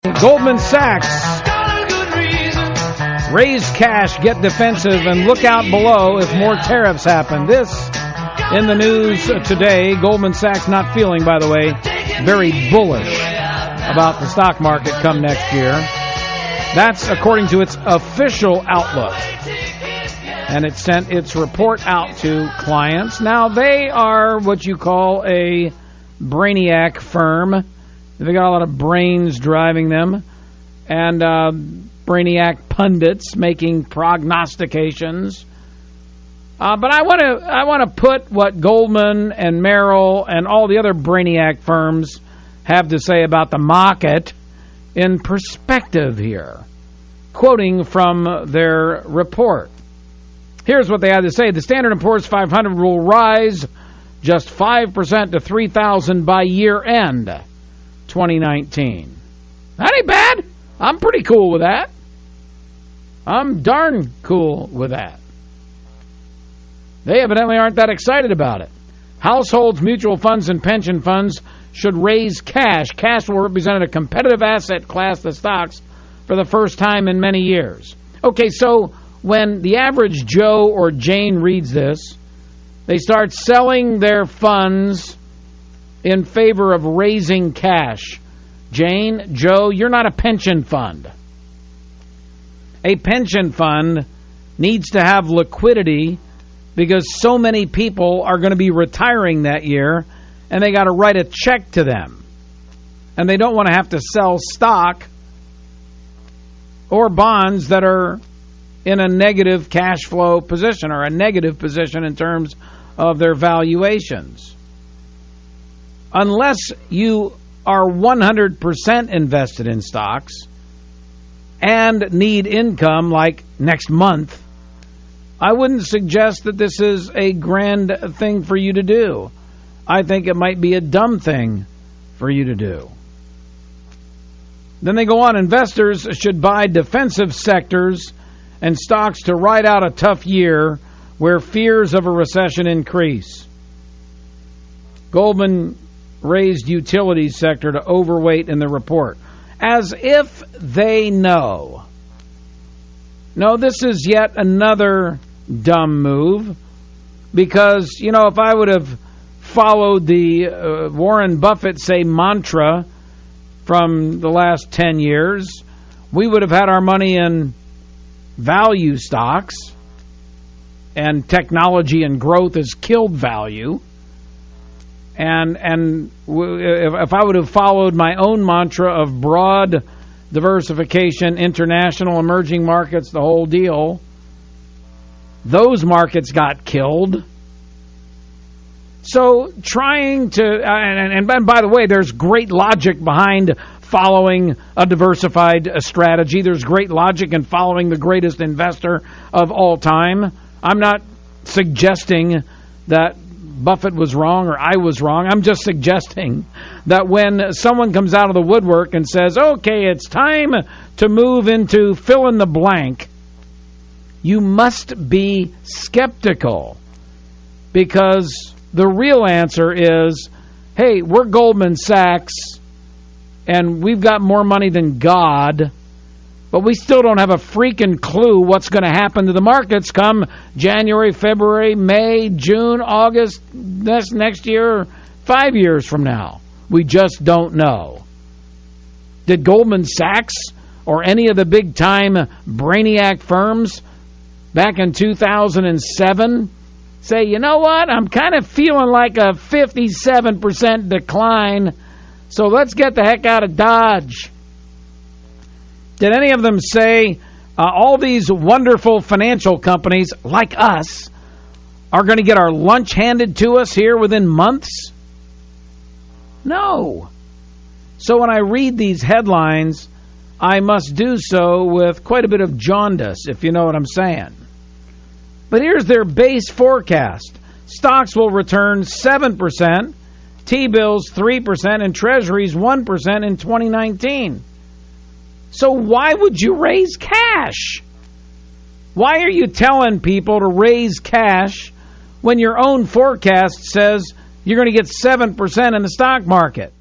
Goldman Sachs, raise cash, get defensive, and look out below if more tariffs happen. This in the news today. Goldman Sachs not feeling, by the way, very bullish about the stock market come next year. That's according to its official outlook. And it sent its report out to clients. Now, they are what you call a brainiac firm. They got a lot of brains driving them, and brainiac pundits making prognostications. But I want to put what Goldman and Merrill and all the other brainiac firms have to say about the market in perspective here. Quoting from their report. Here's what they had to say. The Standard & Poor's 500 will rise just 5% to 3,000 by year end 2019. That ain't bad. I'm pretty cool with that. I'm darn cool with that. They evidently aren't that excited about it. Households, mutual funds, and pension funds should raise cash. Cash will represent a competitive asset class, the stocks, for the first time in many years. Okay, so when the average Joe or Jane reads this, they start selling their funds in favor of raising cash. Jane, Joe, you're not a pension fund. A pension fund needs to have liquidity because so many people are going to be retiring that year, and they got to write a check to them. And they don't want to have to sell stock or bonds that are in a negative cash flow position or a negative position in terms of their valuations. Unless you are 100% invested in stocks and need income like next month, I wouldn't suggest that this is a grand thing for you to do. I think it might be a dumb thing for you to do. Then they go on, investors should buy defensive sectors and stocks to ride out a tough year where fears of a recession increase. Goldman raised utilities sector to overweight in the report, as if they know. No, this is yet another dumb move, because, if I would have followed the Warren Buffett say mantra from the last 10 years, we would have had our money in value stocks, and technology and growth has killed value. And if I would have followed my own mantra of broad diversification, international, emerging markets, the whole deal, those markets got killed. So trying to, and by the way, there's great logic behind following a diversified strategy. There's great logic in following the greatest investor of all time. I'm not suggesting that Buffett was wrong or I was wrong. I'm just suggesting that when someone comes out of the woodwork and says, okay, it's time to move into fill in the blank, you must be skeptical, because the real answer is, hey, we're Goldman Sachs and we've got more money than God, but we still don't have a freaking clue what's going to happen to the markets come January, February, May, June, August, next year, 5 years from now. We just don't know. Did Goldman Sachs or any of the big-time brainiac firms back in 2007 say, you know what, I'm kind of feeling like a 57% decline, so let's get the heck out of Dodge? Did any of them say all these wonderful financial companies like us are going to get our lunch handed to us here within months? No. So when I read these headlines, I must do so with quite a bit of jaundice, if you know what I'm saying. But here's their base forecast. Stocks will return 7%, T-bills 3%, and Treasuries 1% in 2019. So why would you raise cash? Why are you telling people to raise cash when your own forecast says you're going to get 7% in the stock market?